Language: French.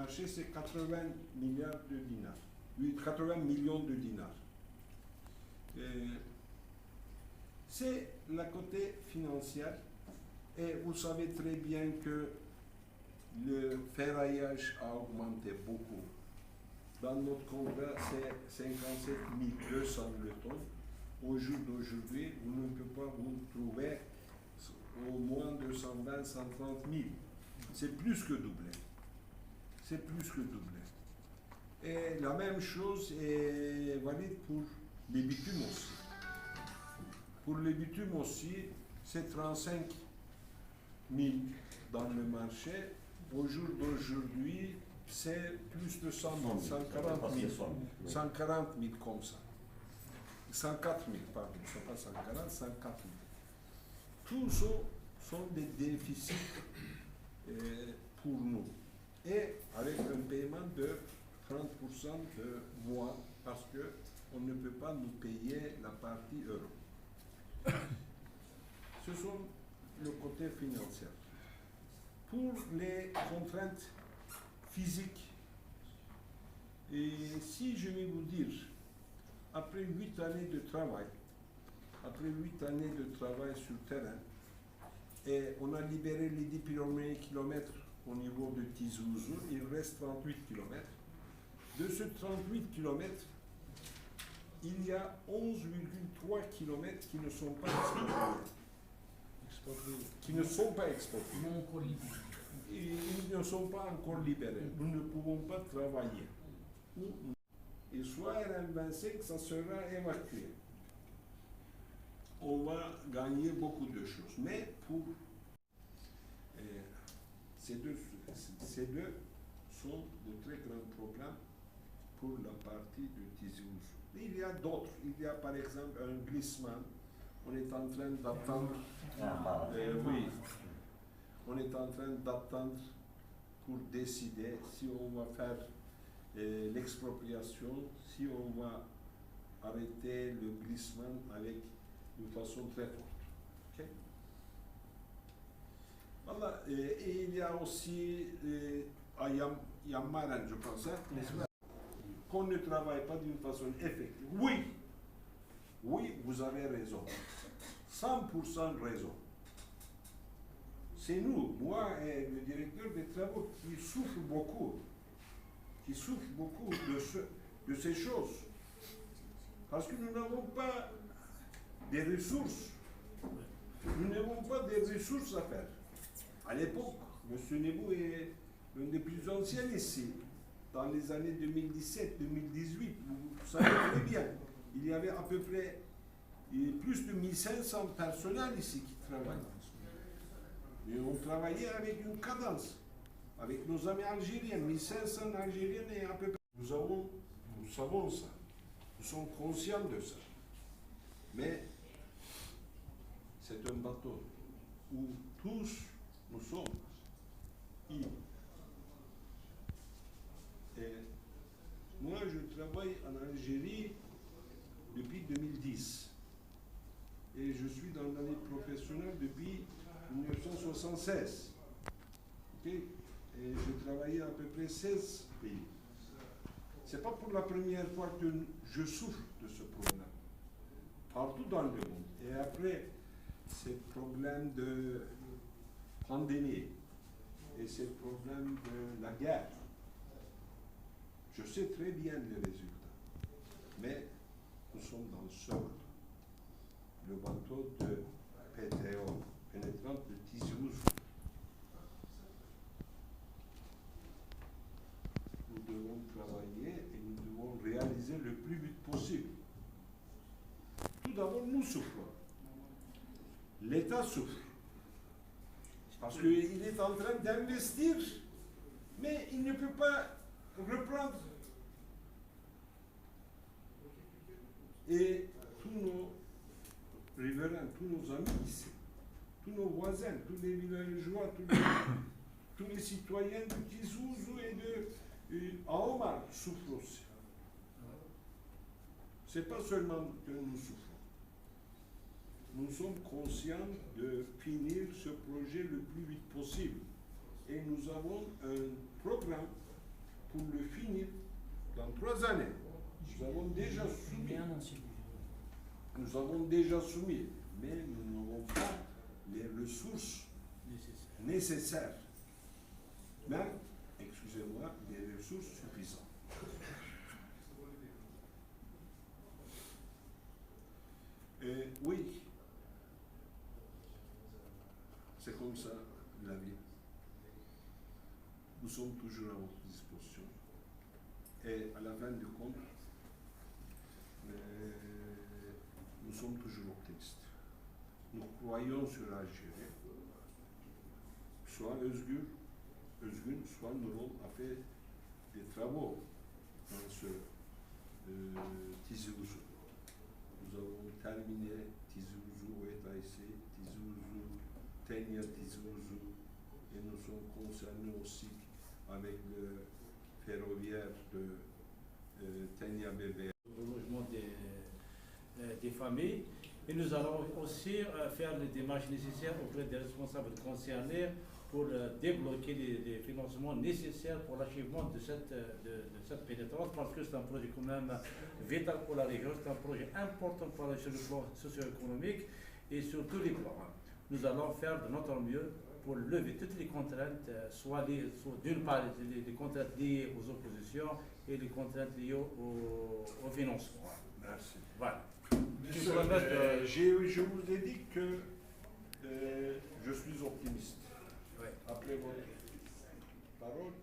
marché, c'est 80 milliards de dinars. 80 millions de dinars. C'est la côté financière. Et vous savez très bien que le ferraillage a augmenté beaucoup. Dans notre contrat, c'est 57 200 le tonne. Au jour d'aujourd'hui, vous ne pouvez pas vous trouver au moins de 120, 130 000. C'est plus que doublé. C'est plus que doublé. Et la même chose est valide pour les bitumes aussi. Pour les bitumes aussi, c'est 35 000 dans le marché. Au jour d'aujourd'hui, c'est plus de 100 000, 140 000. 140 000 comme ça. 104 000, pardon, c'est pas 140, 104 000. Tout ça sont des déficits pour nous. Et avec un paiement de 30% de moins, parce qu'on ne peut pas nous payer la partie euro. Ce sont le côté financier. Pour les contraintes physiques, et si je vais vous dire, après 8 années de travail, sur terrain, et on a libéré les 10 premiers kilomètres au niveau de Tizi-Ouzou, il reste 38 km. De ce 38 km, il y a 11,3 km qui ne sont pas exportés. Ils ne sont pas encore libérés. Nous ne pouvons pas travailler. Et soit RN25, ça sera évacué. On va gagner beaucoup de choses. Mais pour ces deux sont de très grands problèmes pour la partie de Tizi-Ouzou. Il y a d'autres. Il y a par exemple un glissement. On est en train d'attendre. Oui. On est en train d'attendre pour décider si on va faire l'expropriation, si on va arrêter le glissement avec une façon très forte. Okay? Voilà. Et il y a aussi à Yammaran, je pense, qu'on ne travaille pas d'une façon effective. Oui, vous avez raison. 100% raison. C'est nous, moi et le directeur des travaux, qui souffrent beaucoup de ces choses. Parce que nous n'avons pas des ressources. Nous n'avons pas des ressources à faire. À l'époque, M. Nebou est l'un des plus anciens ici. Dans les années 2017-2018, vous savez très bien, il y avait à peu près plus de 1500 personnels ici qui travaillent. Et on travaillait avec une cadence, avec nos amis algériens, 1500 Algériens et à peu près. Nous savons ça, nous sommes conscients de ça. Mais c'est un bateau où tous nous sommes ivres. Et moi, je travaille en Algérie depuis 2010. Et je suis dans l'année professionnelle depuis 1976. Okay? Et j'ai travaillé à peu près 16 pays. Ce n'est pas pour la première fois que je souffre de ce problème. Partout dans le monde. Et après, ces problèmes de pandémie et ces problèmes de la guerre, je sais très bien les résultats. Mais nous sommes dans ce bateau. Le bateau de PTO, pénétrante de Tizi-Ouzou. Nous devons travailler et nous devons réaliser le plus vite possible. Tout d'abord, nous souffrons. L'État souffre. Parce qu'il est en train d'investir, mais il ne peut pas reprendre. Et tous nos riverains, tous nos amis ici, tous nos voisins, tous les villageois, tous les citoyens de Tizi-Ouzou et de Aomar souffrent aussi. Ce n'est pas seulement que nous souffrons. Nous sommes conscients de finir ce projet le plus vite possible. Et nous avons un programme pour le finir dans 3 années. Nous avons déjà soumis. Nous avons déjà soumis, mais nous n'avons pas les ressources nécessaires. Même, excusez-moi, des ressources suffisantes. Oui, c'est comme ça la vie. Nous sommes toujours à votre disposition. Et à la fin du compte, nous sommes toujours optimistes. Nous croyons sur l'Algérie. Soit Özgür, soit Nurol a fait des travaux dans ce Tizi Ouzou. Nous avons terminé Tizi Ouzou, Etaïsi, Tizi Ouzou, Tenya Tizi Ouzou, et nous sommes concernés aussi avec le ferroviaire de Tenya Bébé. Au logement des familles. Et nous allons aussi faire les démarches nécessaires auprès des responsables concernés pour débloquer les financements nécessaires pour l'achèvement de cette pénétrance, parce que c'est un projet quand même vital pour la région, c'est un projet important sur le plan socio-économique et sur tous les plans. Nous allons faire de notre mieux pour lever toutes les contraintes, soit d'une part les contraintes liées aux oppositions et les contraintes liées au financement. Merci. Voilà. Je vous ai dit que je suis optimiste. Ouais. Après votre parole,